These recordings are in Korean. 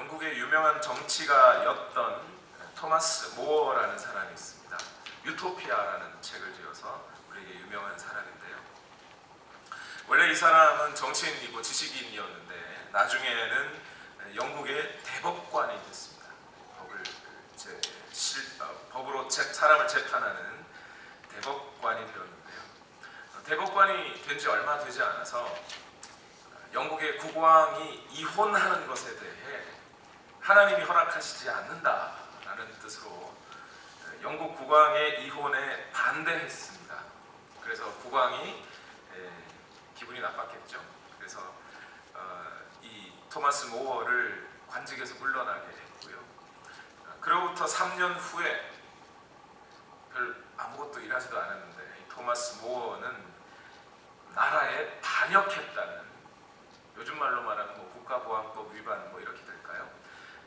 영국의 유명한 정치가였던 토마스 모어라는 사람이 있습니다. 유토피아라는 책을 지어서 우리에게 유명한 사람인데요. 원래 이 사람은 정치인이고 지식인이었는데 나중에는 영국의 대법관이 됐습니다. 법으로 사람을 재판하는 대법관이 되었는데요. 대법관이 된 지 얼마 되지 않아서 영국의 국왕이 이혼하는 것에 대해 하나님이 허락하시지 않는다라는 뜻으로 영국 국왕의 이혼에 반대했습니다. 그래서 국왕이 기분이 나빴겠죠. 그래서 이 토마스 모어를 관직에서 물러나게 했고요. 그로부터 3년 후에 별 아무것도 일하지도 않았는데 이 토마스 모어는 나라에 반역했다는, 요즘 말로 말하는 국가보안법 위반 이렇게 될까요?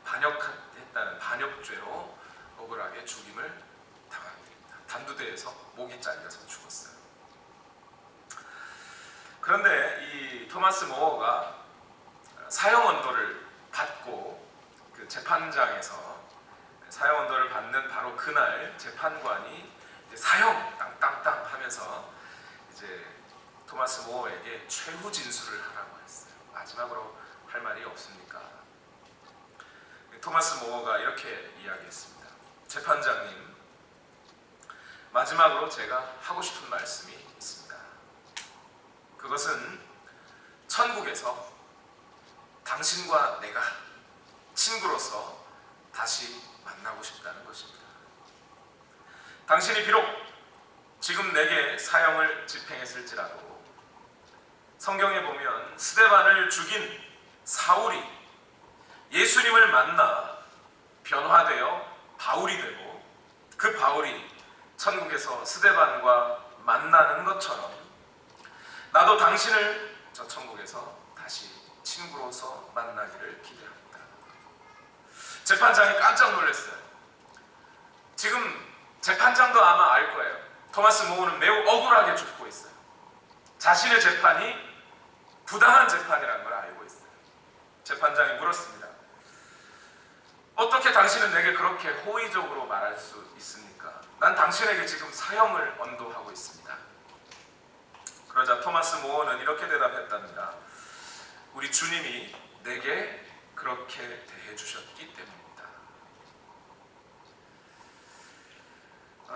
반역했다는 반역죄로 억울하게 죽임을 당하게 됩니다. 단두대에서 목이 잘려서 죽었어요. 그런데 이 토마스 모어가 사형 언도를 받고 그 재판장에서 사형 언도를 받는 바로 그날 재판관이 이제 사형 땅땅땅 하면서 이제 토마스 모어에게 최후 진술을 하라고 했어요. 마지막으로 할 말이 없습니까? 토마스 모어가 이렇게 이야기했습니다. 재판장님, 마지막으로 제가 하고 싶은 말씀이 있습니다. 그것은 천국에서 당신과 내가 친구로서 다시 만나고 싶다는 것입니다. 당신이 비록 지금 내게 사형을 집행했을지라도 성경에 보면 스데반을 죽인 사울이 예수님을 만나 변화되어 바울이 되고 그 바울이 천국에서 스데반과 만나는 것처럼 나도 당신을 저 천국에서 다시 친구로서 만나기를 기대합니다. 재판장이 깜짝 놀랐어요. 지금 재판장도 아마 알 거예요. 토마스 모어는 매우 억울하게 죽고 있어요. 자신의 재판이 부당한 재판이라는 걸 알고 있어요. 재판장이 물었습니다. 어떻게 당신은 내게 그렇게 호의적으로 말할 수 있습니까? 난 당신에게 지금 사형을 언도하고 있습니다. 그러자 토마스 모어는 이렇게 대답했답니다. 우리 주님이 내게 그렇게 대해주셨기 때문입니다.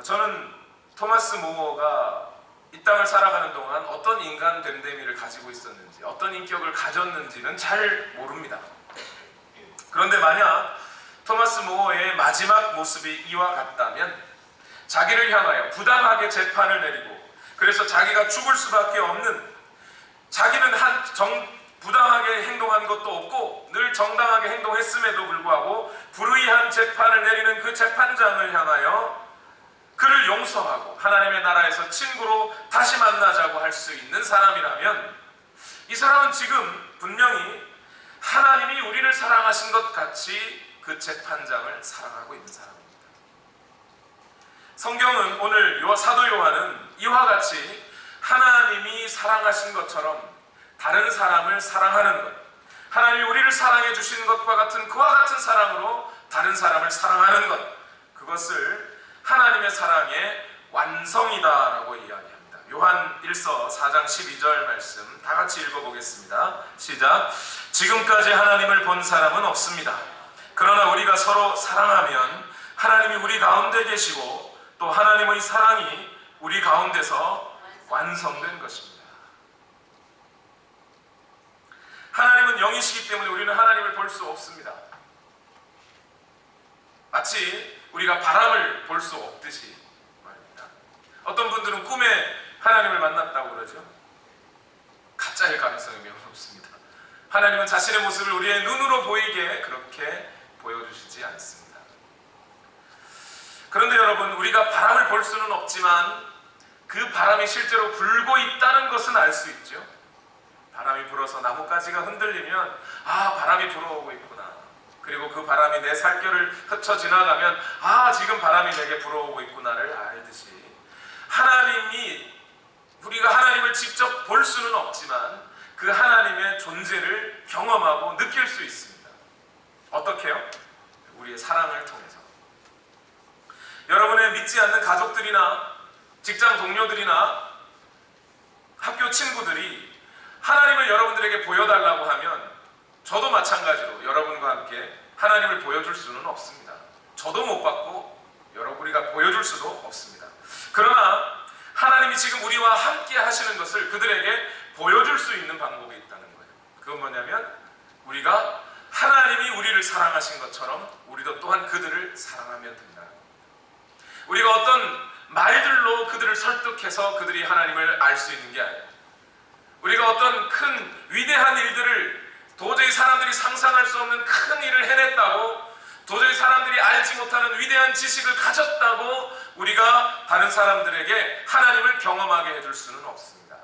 저는 토마스 모어가 이 땅을 살아가는 동안 어떤 인간 됨됨이를 가지고 있었는지, 어떤 인격을 가졌는지는 잘 모릅니다. 그런데 만약 토마스 모어의 마지막 모습이 이와 같다면 자기를 향하여 부당하게 재판을 내리고 그래서 자기가 죽을 수밖에 없는, 자기는 부당하게 행동한 것도 없고 늘 정당하게 행동했음에도 불구하고 불의한 재판을 내리는 그 재판장을 향하여 그를 용서하고 하나님의 나라에서 친구로 다시 만나자고 할 수 있는 사람이라면 이 사람은 지금 분명히 하나님이 우리를 사랑하신 것 같이 그 재판장을 사랑하고 있는 사람입니다. 성경은 오늘 사도 요한은 이와 같이 하나님이 사랑하신 것처럼 다른 사람을 사랑하는 것, 하나님이 우리를 사랑해 주신 것과 같은 그와 같은 사랑으로 다른 사람을 사랑하는 것, 그것을 하나님의 사랑의 완성이다라고 이야기합니다. 요한 1서 4장 12절 말씀 다 같이 읽어보겠습니다. 시작. 지금까지 하나님을 본 사람은 없습니다. 그러나 우리가 서로 사랑하면 하나님이 우리 가운데 계시고 또 하나님의 사랑이 우리 가운데서 완성된 것입니다. 하나님은 영이시기 때문에 우리는 하나님을 볼 수 없습니다. 마치 우리가 바람을 볼 수 없듯이 말입니다. 어떤 분들은 꿈에 하나님을 만났다고 그러죠. 가짜일 가능성이 매우 높습니다. 하나님은 자신의 모습을 우리의 눈으로 보이게 그렇게 보여주시지 않습니다. 그런데 여러분, 우리가 바람을 볼 수는 없지만 그 바람이 실제로 불고 있다는 것은 알 수 있죠. 바람이 불어서 나뭇가지가 흔들리면 바람이 불어오고 있구나. 그리고 그 바람이 내 살결을 흩어 지나가면 지금 바람이 내게 불어오고 있구나를 알듯이 우리가 하나님을 직접 볼 수는 없지만 그 하나님의 존재를 경험하고 느낄 수 있습니다. 어떻게요? 우리의 사랑을 통해서. 여러분의 믿지 않는 가족들이나 직장 동료들이나 학교 친구들이 하나님을 여러분들에게 보여달라고 하면 저도 마찬가지로 여러분과 함께 하나님을 보여줄 수는 없습니다. 저도 못 받고 우리가 보여줄 수도 없습니다. 그러나 하나님이 지금 우리와 함께 하시는 것을 그들에게 보여줄 수 있는 방법이 있다는 거예요. 그건 뭐냐면 우리가 하나님이 우리를 사랑하신 것처럼 우리도 또한 그들을 사랑하면 된다. 우리가 어떤 말들로 그들을 설득해서 그들이 하나님을 알 수 있는 게 아니에요. 우리가 어떤 큰 위대한 일들을 도저히 사람들이 상상할 수 없는 큰 일을 해냈다고, 도저히 사람들이 알지 못하는 위대한 지식을 가졌다고 우리가 다른 사람들에게 하나님을 경험하게 해줄 수는 없습니다.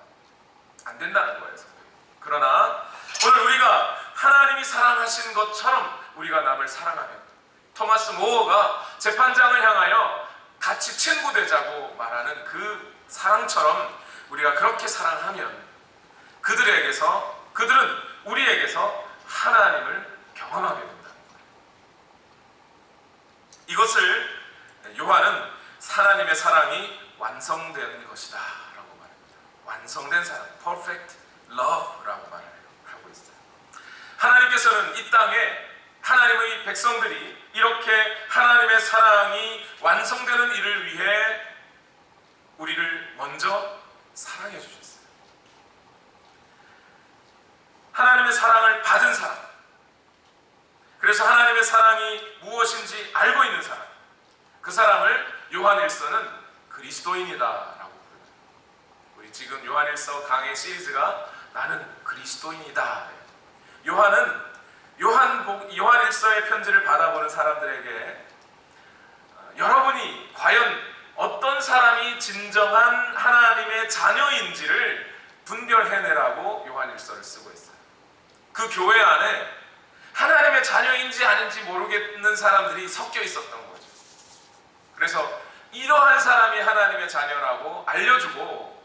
안 된다는 거예요. 그러나 오늘 우리가 하나님이 사랑하신 것처럼 우리가 남을 사랑하면, 토마스 모어가 재판장을 향하여 같이 친구 되자고 말하는 그 사랑처럼 우리가 그렇게 사랑하면 그들은 우리에게서 하나님을 경험하게 된다. 이것을 요한은 하나님의 사랑이 완성된 것이다 라고 말합니다. 완성된 사랑, perfect love라고 말을 하고 있어요. 하나님께서는 이 땅에 하나님의 백성들이 이렇게 하나님의 사랑이 완성되는 일을 위해 우리를 먼저 사랑해 주셨어요. 하나님의 사랑을 받은 사람, 그래서 하나님의 사랑이 무엇인지 알고 있는 사람, 그 사람을 요한일서는 그리스도인이다라고 부릅니다. 우리 지금 요한일서 강의 시리즈가 나는 그리스도인이다. 요한은 요한일서의 편지를 받아보는 사람들에게 여러분이 과연 어떤 사람이 진정한 하나님의 자녀인지를 분별해내라고 요한일서를 쓰고 있어요. 그 교회 안에 하나님의 자녀인지 아닌지 모르겠는 사람들이 섞여 있었던 거죠. 그래서 이러한 사람이 하나님의 자녀라고 알려주고,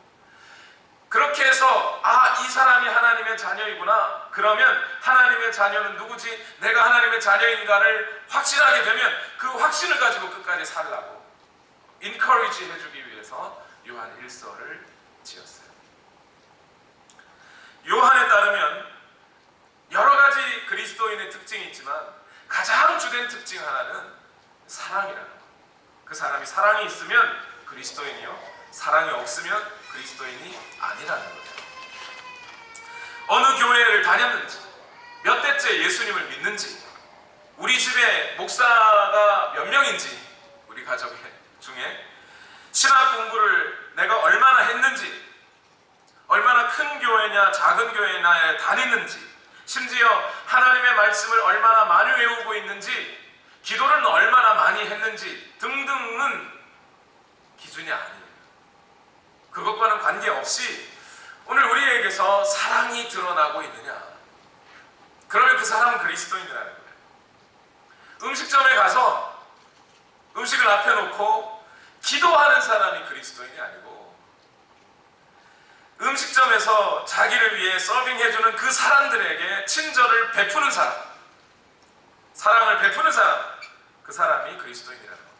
그렇게 해서 이 사람이 하나님의 자녀이구나, 그러면 하나님의 자녀는 누구지, 내가 하나님의 자녀인가를 확신하게 되면 그 확신을 가지고 끝까지 살라고 인커리지 해주기 위해서 요한 1서를 지었어요. 요한에 따르면 여러 가지 그리스도인의 특징이 있지만 가장 주된 특징 하나는 사랑이라는 것. 그 사람이 사랑이 있으면 그리스도인이요, 사랑이 없으면 그리스도인이 아니라는 거죠. 어느 교회를 다녔는지, 몇 대째 예수님을 믿는지, 우리 집에 목사가 몇 명인지, 우리 가족 중에 신학 공부를 내가 얼마나 했는지, 얼마나 큰 교회냐 작은 교회냐에 다녔는지, 심지어 하나님의 말씀을 얼마나 많이 외우고 있는지, 기도를 얼마나 많이 했는지 등등은 기준이 아니에요. 그것과는 관계없이 오늘 우리에게서 사랑이 드러나고 있느냐, 그러면 그 사람은 그리스도인이라는 거예요. 음식점에 가서 음식을 앞에 놓고 기도하는 사람이 그리스도인이 아니고, 음식점에서 자기를 위해 서빙해주는 그 사람들에게 친절을 베푸는 사람, 사랑을 베푸는 사람, 그 사람이 그리스도인이라는 겁니다.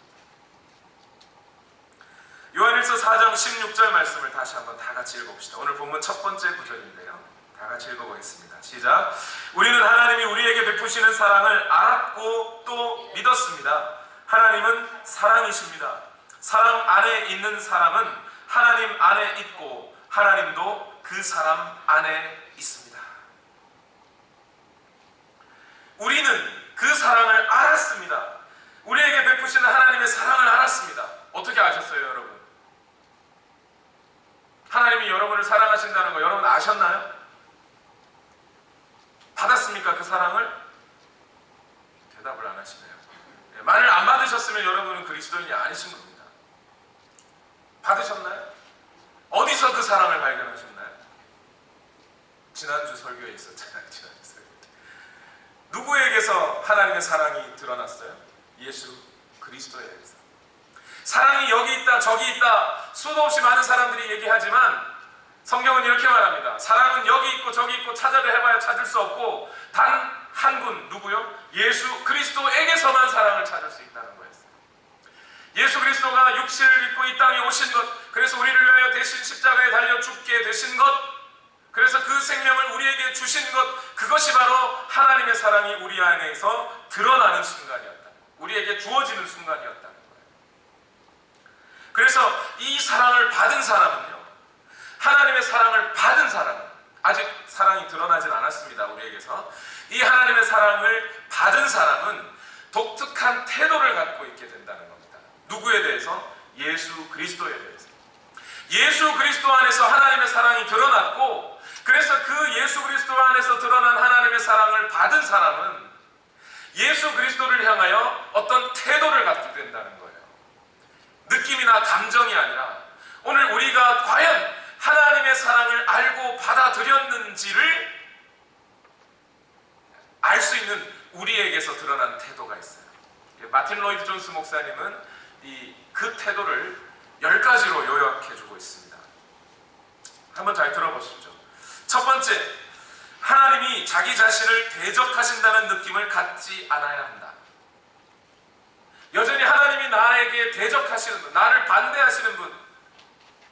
요한일서 4장 16절 말씀을 다시 한번 다 같이 읽어봅시다. 오늘 본문 첫 번째 구절인데요, 다 같이 읽어보겠습니다. 시작. 우리는 하나님이 우리에게 베푸시는 사랑을 알았고 또 믿었습니다. 하나님은 사랑이십니다. 사랑 안에 있는 사람은 하나님 안에 있고 하나님도 그 사람 안에 있습니다. 우리는 그 사랑을 알았습니다. 우리에게 베푸시는 하나님의 사랑을 알았습니다. 어떻게 아셨어요, 여러분? 하나님이 여러분을 사랑하신다는 거 여러분 아셨나요? 받았습니까, 그 사랑을? 대답을 안 하시네요. 만일 안 받으셨으면 여러분은 그리스도인이 아니신 겁니다. 받으셨나요? 어디서 그 사랑을 발견하셨나요? 지난주 설교에 있었잖아요. 지난주 설교. 누구에게서 하나님의 사랑이 드러났어요? 예수 그리스도에게서. 사랑이 여기 있다 저기 있다 수도 없이 많은 사람들이 얘기하지만 성경은 이렇게 말합니다. 사랑은 여기 있고 저기 있고 찾아도 해봐야 찾을 수 없고 단 한 분 누구요? 예수 그리스도에게서만 사랑을 찾을 수 있다는 거였어요. 예수 그리스도가 육신을 입고 이 땅에 오신 것, 그래서 우리를 위하여 대신 십자가에 달려 죽게 되신 것, 그래서 그 생명을 우리에게 주신 것, 그것이 바로 하나님의 사랑이 우리 안에서 드러나는 순간이었다. 우리에게 주어지는 순간이었다는 거예요. 그래서 이 사랑을 받은 사람은요, 하나님의 사랑을 받은 사람은, 아직 사랑이 드러나진 않았습니다, 우리에게서. 이 하나님의 사랑을 받은 사람은 독특한 태도를 갖고 있게 된다는 겁니다. 누구에 대해서? 예수 그리스도에 대해서. 예수 그리스도 안에서 하나님의 사랑이 드러났고, 그래서 그 예수 그리스도 안에서 드러난 하나님의 사랑을 받은 사람은 예수 그리스도를 향하여 어떤 태도를 갖게 된다는 거예요. 느낌이나 감정이 아니라 오늘 우리가 과연 하나님의 사랑을 알고 받아들였는지를 알 수 있는 우리에게서 드러난 태도가 있어요. 마틴 로이드 존스 목사님은 그 태도를 10가지로 요약해주고 있습니다. 한번 잘 들어보시죠. 첫 번째, 하나님이 자기 자신을 대적하신다는 느낌을 갖지 않아야 한다. 여전히 하나님이 나에게 대적하시는 분, 나를 반대하시는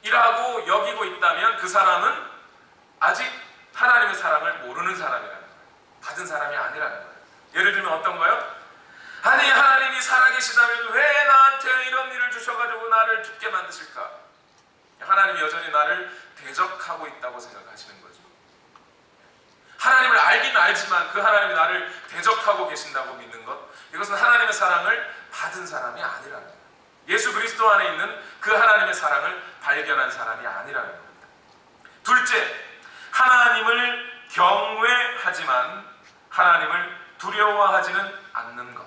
분이라고 여기고 있다면 그 사람은 아직 하나님의 사랑을 모르는 사람이라는 거예요. 받은 사람이 아니라는 거예요. 예를 들면 어떤 거요? 아니, 하나님이 살아계시다면 왜 나한테 이런 일을 주셔가지고 나를 죽게 만드실까? 하나님이 여전히 나를 대적하고 있다고 생각하시는 거죠. 하나님을 알긴 알지만 그 하나님이 나를 대적하고 계신다고 믿는 것, 이것은 하나님의 사랑을 받은 사람이 아니라는 거예요. 예수 그리스도 안에 있는 그 하나님의 사랑을 발견한 사람이 아니라는 겁니다. 둘째, 하나님을 경외하지만 하나님을 두려워하지는 않는 것.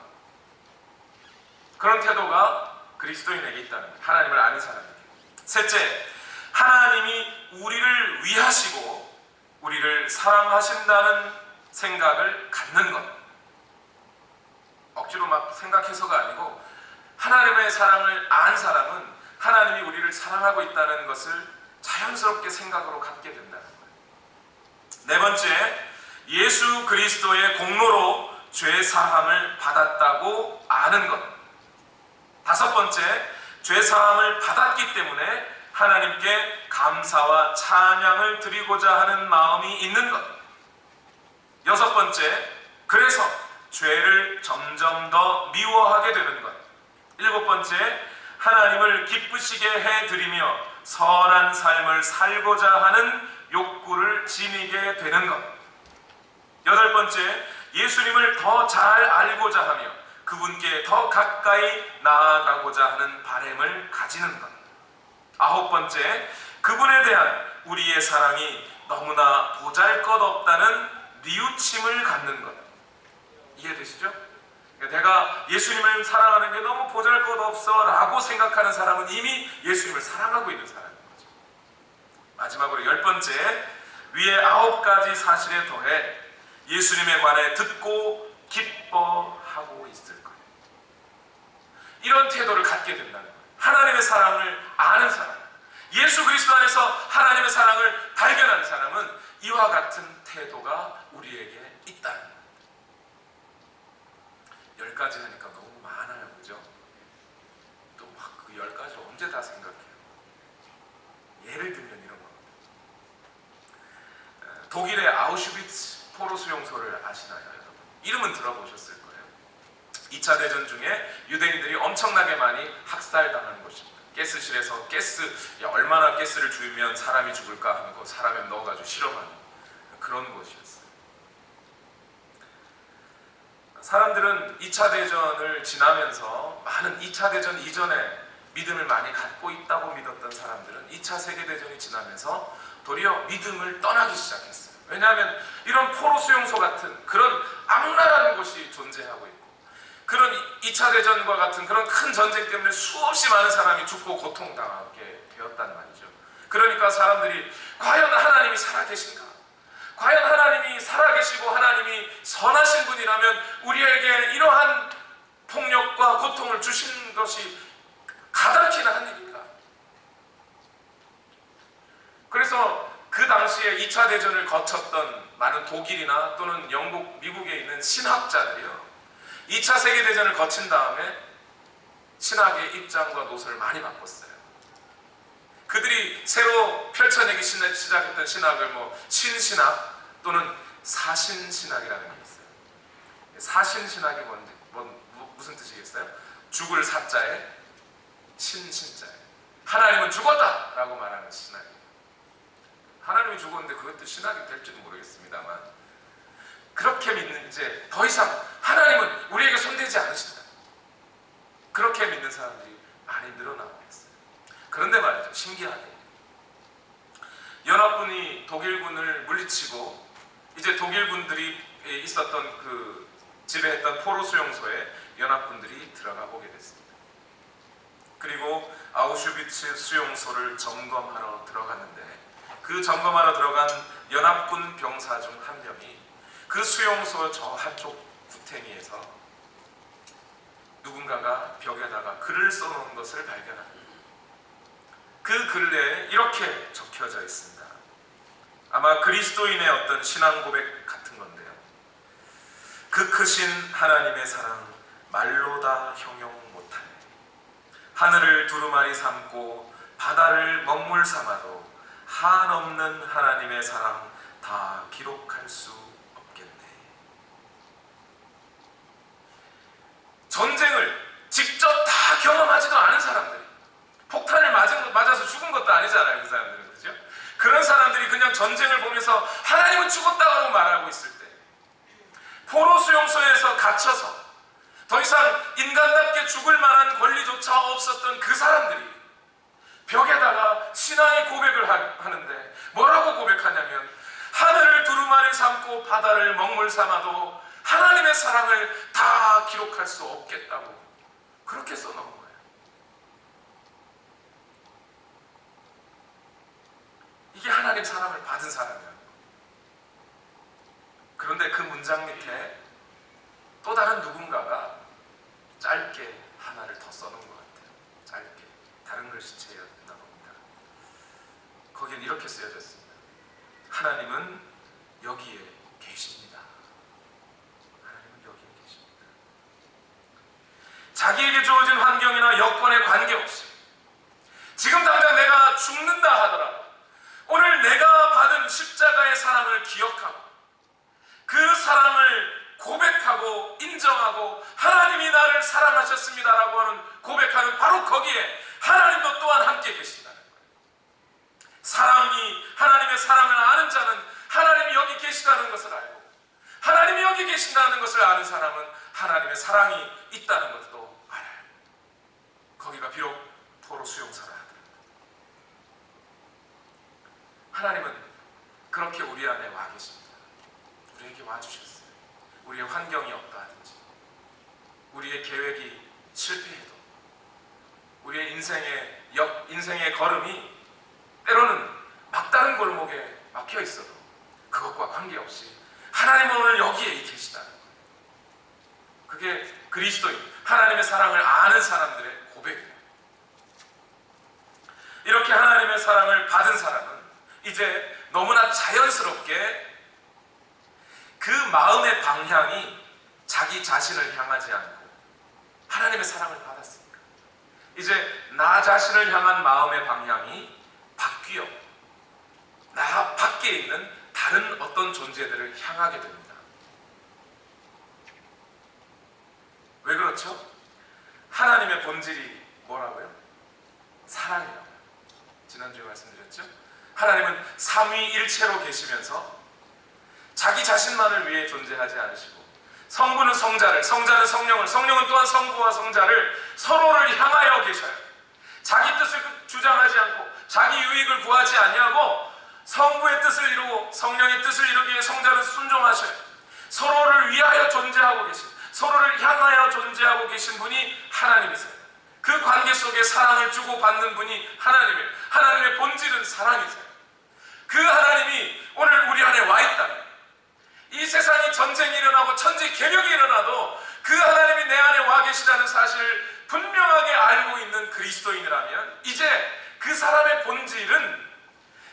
그런 태도가 그리스도인에게 있다는 거예요. 하나님을 아는 사람에게. 셋째, 하나님이 우리를 위하시고 우리를 사랑하신다는 생각을 갖는 것. 억지로 막 생각해서가 아니고 하나님의 사랑을 안 사람은 하나님이 우리를 사랑하고 있다는 것을 자연스럽게 생각으로 갖게 된다는 거예요. 네 번째, 예수 그리스도의 공로로 죄 사함을 받았다고 아는 것. 다섯 번째, 죄 사함을 받았기 때문에 하나님께 감사와 찬양을 드리고자 하는 마음이 있는 것. 여섯 번째, 그래서 죄를 점점 더 미워하게 되는 것. 일곱 번째, 하나님을 기쁘시게 해드리며 선한 삶을 살고자 하는 욕구를 지니게 되는 것. 여덟 번째, 예수님을 더 잘 알고자 하며 그분께 더 가까이 나아가고자 하는 바람을 가지는 것. 아홉 번째, 그분에 대한 우리의 사랑이 너무나 보잘것없다는 뉘우침을 갖는 것. 이해되시죠? 내가 예수님을 사랑하는 게 너무 보잘것없어 라고 생각하는 사람은 이미 예수님을 사랑하고 있는 사람인 거죠. 마지막으로 열 번째, 위에 9가지 사실에 더해 예수님에 관해 듣고 기뻐하고 있을 거예요. 이런 태도를 갖게 된다는 거예요. 하나님의 사랑을 아는 사람, 예수 그리스도 안에서 하나님의 사랑을 발견한 사람은 이와 같은 태도가 우리에게 있다는 거예요. 10가지 하니까 너무 많아요, 그죠? 또 막 그 10가지를 언제 다 생각해요? 예를 들면 이런 겁니다. 독일의 아우슈비츠 포로 수용소를 아시나요, 여러분? 이름은 들어보셨을 거예요. 2차 대전 중에 유대인들이 엄청나게 많이 학살당한 곳입니다. 가스실에서 얼마나 가스를 주면 사람이 죽을까 하는 거 사람에 넣어가지고 실험하는 그런 곳이었어요. 사람들은 2차 대전을 지나면서 많은 2차 대전 이전에 믿음을 많이 갖고 있다고 믿었던 사람들은 2차 세계대전이 지나면서 도리어 믿음을 떠나기 시작했어요. 왜냐하면 이런 포로 수용소 같은 그런 악랄한 곳이 존재하고 있고, 그런 2차 대전과 같은 그런 큰 전쟁 때문에 수없이 많은 사람이 죽고 고통당하게 되었단 말이죠. 그러니까 사람들이 과연 하나님이 살아계신가? 과연 하나님이 살아계시고 하나님이 선하신 분이라면 우리에게 이러한 폭력과 고통을 주신 것이 가당키나 한 일인가? 그래서 그 당시에 2차 대전을 거쳤던 많은 독일이나 또는 영국, 미국에 있는 신학자들이요, 2차 세계대전을 거친 다음에 신학의 입장과 노선을 많이 바꿨어요. 그들이 새로 펼쳐내기 시작했던 신학을 신신학 또는 사신신학이라는 게 있어요. 사신신학이 무슨 뜻이겠어요? 죽을 사자에 신자에 하나님은 죽었다라고 말하는 신학이에요. 하나님이 죽었는데 그것도 신학이 될지는 모르겠습니다만, 그렇게 믿는, 이제 더 이상 하나님은 우리에게 손대지 않으신다, 그렇게 믿는 사람들이 많이 늘어나고 있어요. 그런데 말이죠, 신기하게 연합군이 독일군을 물리치고 이제 독일군들이 있었던 그 지배했던 포로 수용소에 연합군들이 들어가 보게 됐습니다. 그리고 아우슈비츠 수용소를 점검하러 들어갔는데, 그 점검하러 들어간 연합군 병사 중 한 명이 그 수용소 저 한쪽 구탱이에서 누군가가 벽에다가 글을 써놓은 것을 발견합니다. 그 글에 이렇게 적혀져 있습니다. 아마 그리스도인의 어떤 신앙 고백 같은 건데요. 그 크신 하나님의 사랑 말로 다 형용 못하네. 하늘을 두루마리 삼고 바다를 먹물 삼아도 한없는 하나님의 사랑 다 기록할 수 없겠네. 전쟁을 직접 다 경험하지도 않은 사람들이, 폭탄을 맞아서 죽은 것도 아니잖아요, 그 사람들은. 그죠? 그런 사람들이 그냥 전쟁을 보면서 하나님은 죽었다고 말하고 있을 때, 포로 수용소에서 갇혀서 더 이상 인간답게 죽을 만한 권리조차 없었던 그 사람들이 벽에다가 신앙의 고백을 하는데, 뭐라고 고백하냐면 하늘을 두루마리 삼고 바다를 먹물 삼아도 하나님의 사랑을 다 기록할 수 없겠다고 그렇게 써놓은 거예요. 이게 하나님 사랑을 받은 사람이에요. 그런데 그 문장 밑에 또 다른 누군가가 짧게 하나를 더 써놓은 것 같아요. 짧게 다른 글씨체였나 봅니다. 거기엔 이렇게 쓰여졌습니다. 하나님은 여기에 계십니다. 하나님은 여기에 계십니다. 자기에게 주어진 환경이나 여건에 관계없이 지금 당장 내가 죽는다 하더라도 오늘 내가 받은 십자가의 사랑을 기억하고 그 사랑을 고백하고 인정하고 하나님이 나를 사랑하셨습니다라고 하는 고백하는 바로 거기에 하나님도 또한 함께 계신다는 거예요. 사랑이, 하나님의 사랑을 아는 자는 하나님이 여기 계시다는 것을 알고, 하나님이 여기 계신다는 것을 아는 사람은 하나님의 사랑이 있다는 것도 알아요. 거기가 비록 포로 수용소라 하더라도 하나님은 그렇게 우리 안에 와 계십니다. 우리에게 와주셨어요. 우리의 환경이 어떠하든지, 우리의 계획이 실패해도, 우리의 인생의 걸음이 때로는 막다른 골목에 막혀 있어도 그것과 관계없이 하나님은 오늘 여기에 계시다는 거예요. 그게 그리스도인, 하나님의 사랑을 아는 사람들의 고백이에요. 이렇게 하나님의 사랑을 받은 사람은 이제 너무나 자연스럽게 그 마음의 방향이 자기 자신을 향하지 않고 하나님의 사랑을 받았으니까 이제 나 자신을 향한 마음의 방향이 바뀌어 나 밖에 있는 다른 어떤 존재들을 향하게 됩니다. 왜 그렇죠? 하나님의 본질이 뭐라고요? 사랑이라고요. 지난주에 말씀드렸죠? 하나님은 삼위일체로 계시면서 자기 자신만을 위해 존재하지 않으시고, 성부는 성자를, 성자는 성령을, 성령은 또한 성부와 성자를 서로를 향하여 계셔요. 자기 뜻을 주장하지 않고 자기 유익을 구하지 아니하고 성부의 뜻을 이루고 성령의 뜻을 이루기 위해 성자는 순종하셔요. 서로를 위하여 존재하고 계신, 서로를 향하여 존재하고 계신 분이 하나님이세요. 그 관계 속에 사랑을 주고받는 분이 하나님이에요. 하나님의 본질은 사랑이세요. 그 하나님이 오늘 우리 안에 와 있다면, 이 세상이 전쟁이 일어나고 천지개벽이 일어나도 그 하나님이 내 안에 와 계시다는 사실을 분명하게 알고 있는 그리스도인이라면 이제 그 사람의 본질은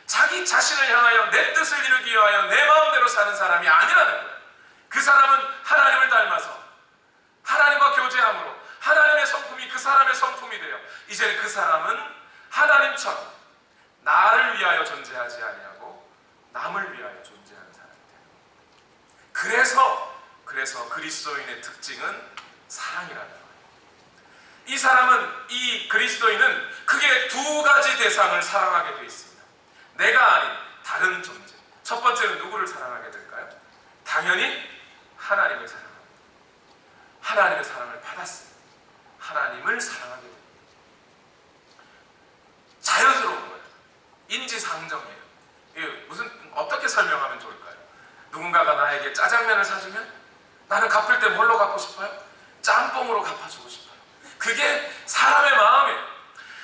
자기 자신을 향하여 내 뜻을 이루기 위하여 내 마음대로 사는 그래서 그리스도인의 특징은 사랑이라는 거예요. 이 사람은, 이 그리스도인은 크게 두 가지 대상을 사랑하게 되어 있습니다. 내가 아닌 다른 존재. 첫 번째는 누구를 사랑하게 될까요? 당연히 하나님을 사랑합니다. 하나님의 사랑을 받았습니다. 하나님을 사랑하게 됩니다. 자연스러운 거예요. 인지상정이에요. 어떻게 설명하면 좋을까요? 누군가가 나에게 짜장면을 사주면 나는 갚을 때 뭘로 갚고 싶어요? 짬뽕으로 갚아주고 싶어요. 그게 사람의 마음이에요.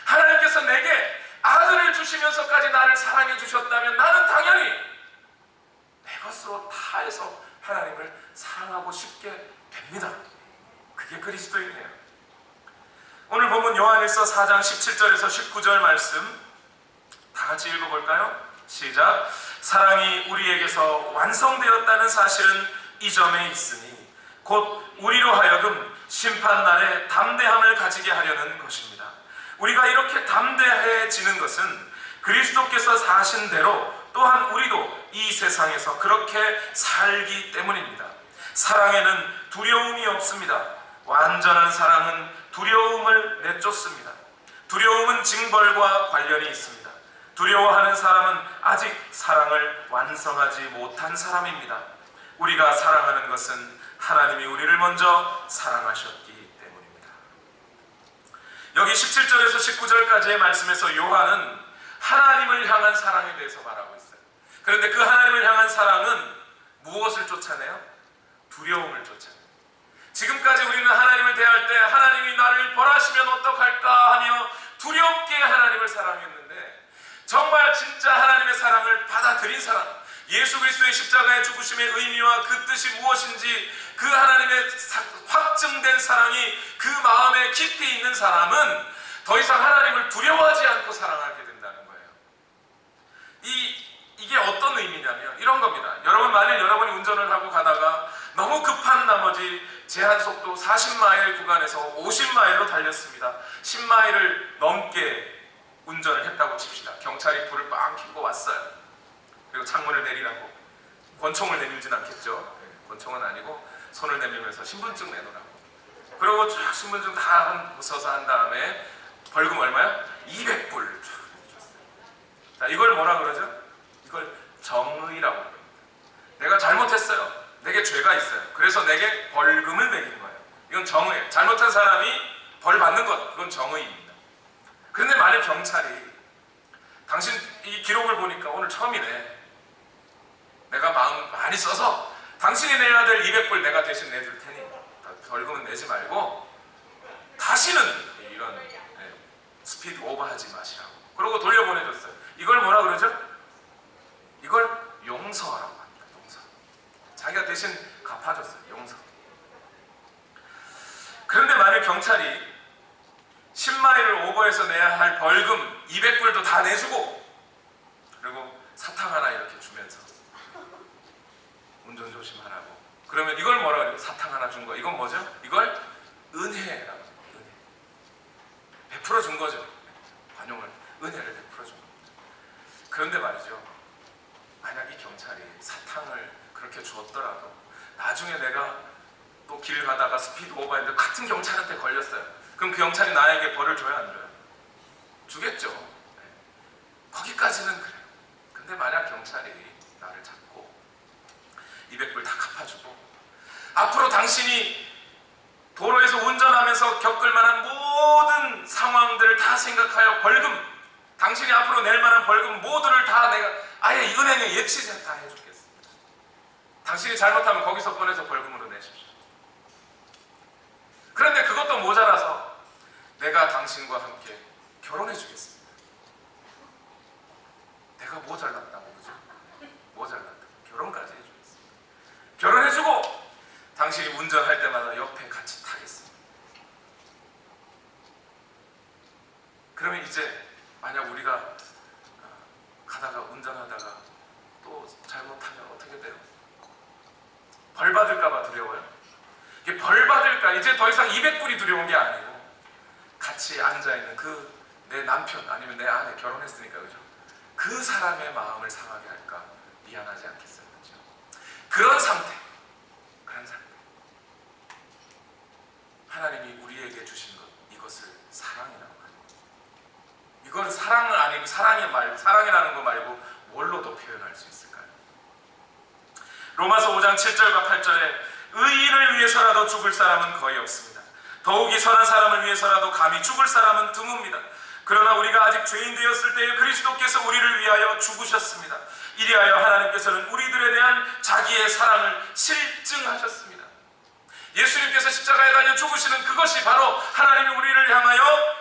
하나님께서 내게 아들을 주시면서까지 나를 사랑해 주셨다면 나는 당연히 내 것으로 다 해서 하나님을 사랑하고 싶게 됩니다. 그게 그리스도인이에요. 오늘 본문 요한일서 4장 17절에서 19절 말씀 다 같이 읽어볼까요? 시작. 사랑이 우리에게서 완성되었다는 사실은 이 점에 있으니 곧 우리로 하여금 심판날에 담대함을 가지게 하려는 것입니다. 우리가 이렇게 담대해지는 것은 그리스도께서 사신 대로 또한 우리도 이 세상에서 그렇게 살기 때문입니다. 사랑에는 두려움이 없습니다. 완전한 사랑은 두려움을 내쫓습니다. 두려움은 징벌과 관련이 있습니다. 두려워하는 사람은 아직 사랑을 완성하지 못한 사람입니다. 우리가 사랑하는 것은 하나님이 우리를 먼저 사랑하셨기 때문입니다. 여기 17절에서 19절까지의 말씀에서 요한은 하나님을 향한 사랑에 대해서 말하고 있어요. 그런데 그 하나님을 향한 사랑은 무엇을 쫓아내요? 두려움을 쫓아내요. 지금까지 우리는 하나님을 대할 때 하나님이 나를 벌하시면 어떡할까 하며 두렵게 하나님을 사랑했는데, 정말 진짜 하나님의 사랑을 받아들인 사람, 예수 그리스도의 십자가의 죽으심의 의미와 그 뜻이 무엇인지 그 하나님의 확증된 사랑이 그 마음에 깊이 있는 사람은 더 이상 하나님을 두려워하지 않고 사랑하게 된다는 거예요. 이게 어떤 의미냐면 이런 겁니다. 여러분, 만일 여러분이 운전을 하고 가다가 너무 급한 나머지 제한속도 40마일 구간에서 50마일로 달렸습니다. 10마일을 넘게 운전을 했다고 칩시다. 경찰이 불을 빵 켜고 왔어요. 그리고 창문을 내리라고. 권총을 내밀진 않겠죠. 권총은 아니고 손을 내밀면서 신분증 내놓으라고. 그리고 쭉 신분증 다 써서 한 다음에 벌금 얼마야? 200불 쭉 해줬어요. 자, 이걸 뭐라 그러죠? 이걸 정의라고 합니다. 내가 잘못했어요. 내게 죄가 있어요. 그래서 내게 벌금을 매긴 거예요. 이건 정의예요. 잘못한 사람이 벌 받는 것, 그건 정의입니다. 그런데 만약 경찰이 당신 이 기록을 보니까 오늘 처음이네. 내가 마음 많이 써서 당신이 내야 될 200불 내가 대신 내줄 테니 벌금은 내지 말고 다시는 이런 스피드 오버하지 마시라고. 그러고 돌려보내줬어요. 이걸 뭐라 그러죠? 이걸 용서라고 합니다. 용서. 자기가 대신 갚아줬어요. 용서. 그런데 만약 경찰이 10마일을 오버해서 내야 할 벌금 200불도 다 내주고 그리고 사탕 하나 이렇게 주면서 운전 조심하라고. 그러면 이걸 뭐라 그래요? 사탕 하나 준 거. 이건 뭐죠? 이걸 은혜라고. 은혜. 베풀어 준 거죠. 관용을, 은혜를 베풀어 준 겁니다. 그런데 말이죠. 만약 이 경찰이 사탕을 그렇게 주었더라도 나중에 내가 또 길 가다가 스피드 오버했는데 같은 경찰한테 걸렸어요. 그럼 그 경찰이 나에게 벌을 줘야 안 줘요? 주겠죠. 거기까지는 그래요. 근데 만약 경찰이 나를 잡고 200불 다 갚아주고 앞으로 당신이 도로에서 운전하면서 겪을 만한 모든 상황들을 다 생각하여 벌금, 당신이 앞으로 낼 만한 벌금 모두를 다 내가 아예 이 은행에 예치를 다 해주겠습니다. 당신이 잘못하면 거기서 꺼내서 벌금으로 내십시오. 그런데 그것도 모자라서 내가 당신과 함께 결혼해 주겠습니다. 내가 뭐 잘났다고 그죠? 뭐 잘났다고 결혼까지 해주겠습니다. 결혼해주고 당신이 운전할 때마다 옆에 같이 타겠습니다. 그러면 이제 만약 우리가 가다가 운전하다가 또 잘못하면 어떻게 돼요? 벌 받을까봐 두려워요? 이게 벌 받을까? 이제 더 이상 200불이 두려운 게 아니고 같이 앉아있는 그 내 남편 아니면 내 아내 결혼했으니까 그죠? 그 사람의 마음을 상하게 할까 미안하지 않겠어요? 그죠? 그런 상태, 로마서 5장 7절과 8절에 의인을 위해서라도 죽을 사람은 거의 없습니다. 더욱이 선한 사람을 위해서라도 감히 죽을 사람은 드뭅니다. 그러나 우리가 아직 죄인 되었을 때에 그리스도께서 우리를 위하여 죽으셨습니다. 이리하여 하나님께서는 우리들에 대한 자기의 사랑을 실증하셨습니다. 예수님께서 십자가에 달려 죽으시는 그것이 바로 하나님이 우리를 향하여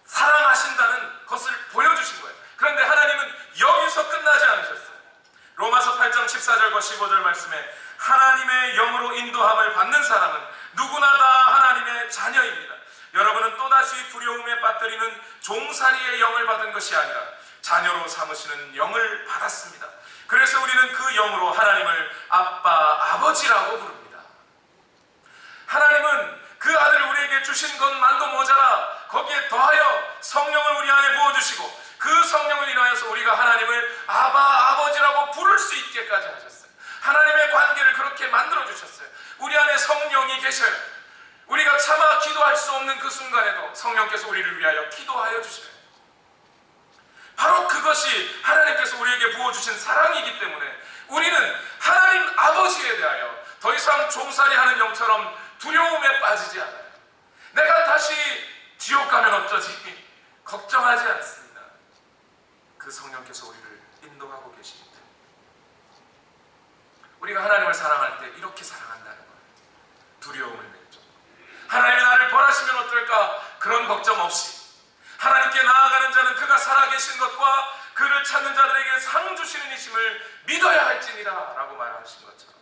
사랑하신다는 것을 보여주신 거예요. 그런데 하나님은 여기서 끝나지 않으셨어요. 로마서 8장 14절과 15절 말씀에 하나님의 영으로 인도함을 받는 사람은 누구나 다 하나님의 자녀입니다. 여러분은 또다시 두려움에 빠뜨리는 종살이의 영을 받은 것이 아니라 자녀로 삼으시는 영을 받았습니다. 그래서 우리는 그 영으로 하나님을 아빠, 아버지라고 부릅니다. 하나님은 그 아들을 우리에게 주신 것만도 모자라 거기에 더하여 성령을 우리 안에 부어주시고 그 성령을 인하여서 우리가 하나님을 아바, 아버지라고 부를 수 있게까지 하셨어요. 하나님의 관계를 그렇게 만들어주셨어요. 우리 안에 성령이 계셔요. 우리가 차마 기도할 수 없는 그 순간에도 성령께서 우리를 위하여 기도하여 주셔요. 바로 그것이 하나님께서 우리에게 부어주신 사랑이기 때문에 우리는 하나님 아버지에 대하여 더 이상 종살이하는 영처럼 두려움에 빠지지 않아요. 내가 다시 지옥 가면 어쩌지 걱정하지 않습니다. 그 성령께서 우리를 인도하고 계시기 때문에 우리가 하나님을 사랑할 때 이렇게 사랑한다는 거예요. 두려움을 맺죠. 하나님이 나를 벌하시면 어떨까 그런 걱정 없이 하나님께 나아가는 자는 그가 살아계신 것과 그를 찾는 자들에게 상 주시는 이심을 믿어야 할지니라 라고 말하신 것처럼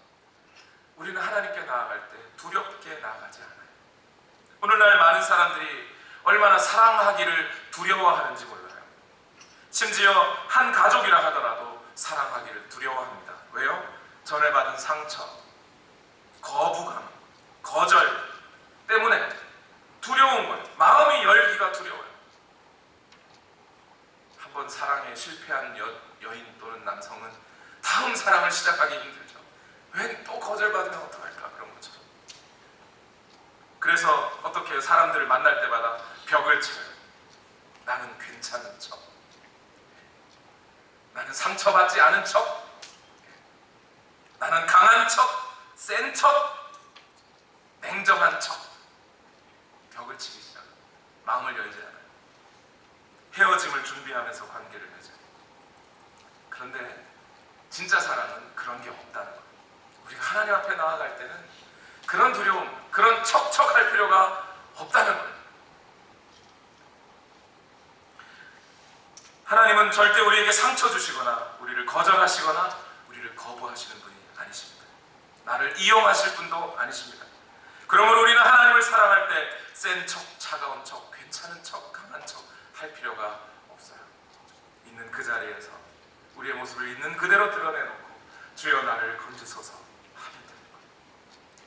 우리는 하나님께 나아갈 때 두렵게 나아가지 않아요. 오늘날 많은 사람들이 얼마나 사랑하기를 두려워하는지 몰라요. 심지어 한 가족이라 하더라도 사랑하기를 두려워합니다. 왜요? 전에 받은 상처, 거부감, 거절 때문에 두려운 거예요. 마음이 열기가 두려워요. 한번 사랑에 실패한 여인 또는 남성은 다음 사랑을 시작하기 힘들죠. 왜 또 거절받으면 어떡할까 그런 것처럼. 그래서 어떻게 해요? 사람들을 만날 때마다 벽을 쳐요. 나는 괜찮은 척, 나는 상처받지 않은 척, 나는 강한 척, 센 척, 냉정한 척. 벽을 치기 시작해요. 마음을 열지 않아요. 헤어짐을 준비하면서 관계를 맺어요. 그런데 진짜 사랑은 그런 게 없다는 거예요. 우리가 하나님 앞에 나아갈 때는 그런 두려움, 그런 척척할 필요가 없다는 거예요. 하나님은 절대 우리에게 상처 주시거나 우리를 거절하시거나 우리를 거부하시는 분이 아니십니다. 나를 이용하실 분도 아니십니다. 그러므로 우리는 하나님을 사랑할 때 센 척, 차가운 척, 괜찮은 척, 강한 척 할 필요가 없어요. 있는 그 자리에서 우리의 모습을 있는 그대로 드러내놓고 주여 나를 건지소서 하면 되는 거예요.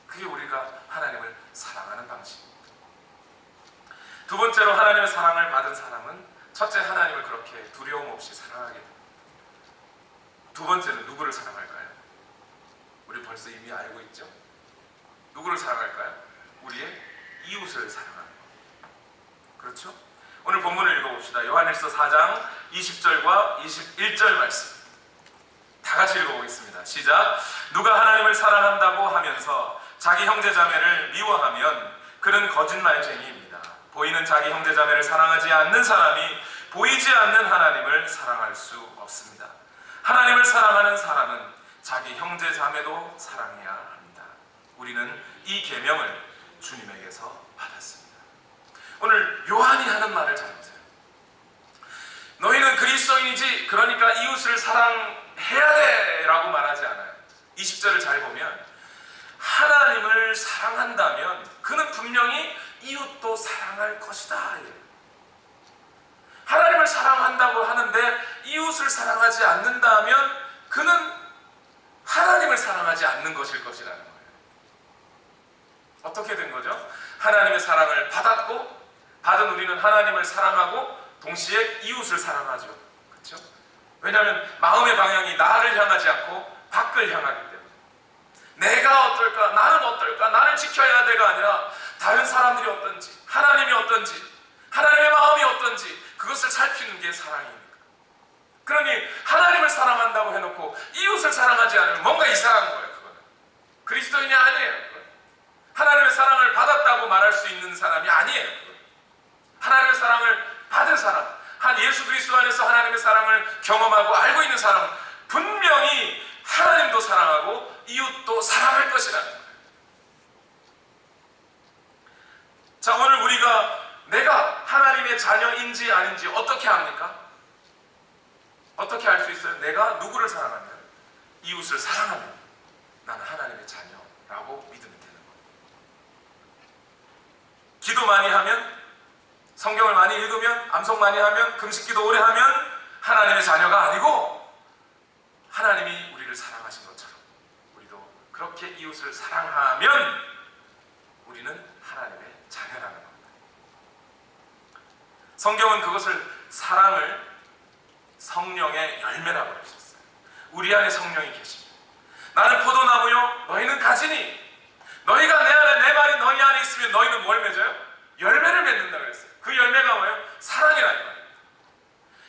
그게 우리가 하나님을 사랑하는 방식입니다. 두 번째로 하나님의 사랑을 받은 사람은 첫째 하나님을 그렇게 두려움 없이 사랑하게 됩니다. 두 번째는 누구를 사랑할까요? 우리 벌써 이미 알고 있죠? 누구를 사랑할까요? 우리의 이웃을 사랑하는 것. 그렇죠? 오늘 본문을 읽어봅시다. 요한일서 4장 20절과 21절 말씀 다 같이 읽어보겠습니다. 시작. 누가 하나님을 사랑한다고 하면서 자기 형제자매를 미워하면 그는 거짓말쟁이입니다. 보이는 자기 형제자매를 사랑하지 않는 사람이 보이지 않는 하나님을 사랑할 수 없습니다. 하나님을 사랑하는 사람은 자기 형제자매도 사랑해야 합니다. 우리는 이 계명을 주님에게서 받았습니다. 오늘 요한이 하는 말을 잘 보세요. 너희는 그리스도인이지 그러니까 이웃을 사랑해야 돼 라고 말하지 않아요. 20절을 잘 보면 하나님을 사랑한다면 그는 분명히 이웃도 사랑할 것이다. 하나님을 사랑한다고 하는데 이웃을 사랑하지 않는다면 그는 하나님을 사랑하지 않는 것일 것이라는 거예요. 어떻게 된 거죠? 하나님의 사랑을 받았고 받은 우리는 하나님을 사랑하고 동시에 이웃을 사랑하죠. 그렇죠? 왜냐하면 마음의 방향이 나를 향하지 않고 밖을 향하기 때문에 내가 어떨까, 나는 어떨까, 나를 지켜야 돼가 아니라 다른 사람들이 어떤지, 하나님이 어떤지, 하나님의 마음이 어떤지 그것을 살피는 게 사랑입니다. 그러니 하나님을 사랑한다고 해놓고 이웃을 사랑하지 않으면 뭔가 이상한 거예요. 그거는 그리스도인이 아니에요. 하나님의 사랑을 받았다고 말할 수 있는 사람이 아니에요. 하나님의 사랑을 받은 사람, 한 예수 그리스도 안에서 하나님의 사랑을 경험하고 알고 있는 사람은 분명히 하나님도 사랑하고 이웃도 사랑할 것이라는 거예요. 자, 오늘 우리가 내가 하나님의 자녀인지 아닌지 어떻게 압니까? 어떻게 알 수 있어요? 내가 누구를 사랑하면, 이웃을 사랑하면 나는 하나님의 자녀라고 믿으면 되는 거예요. 기도 많이 하면, 성경을 많이 읽으면, 암송 많이 하면, 금식기도 오래 하면 하나님의 자녀가 아니고 하나님이 우리를 사랑하신 것처럼 우리도 그렇게 이웃을 사랑하면 우리는 하나님의 자녀라는 겁니다. 성경은 그것을, 사랑을 성령의 열매라고 그러셨어요. 우리 안에 성령이 계십니다. 나는 포도나무요 너희는 가지니, 너희가 내 안에, 내 말이 너희 안에 있으면 너희는 뭘 맺어요? 열매를 맺는다 그랬어요. 그 열매가 뭐예요? 사랑이라는 말입니다.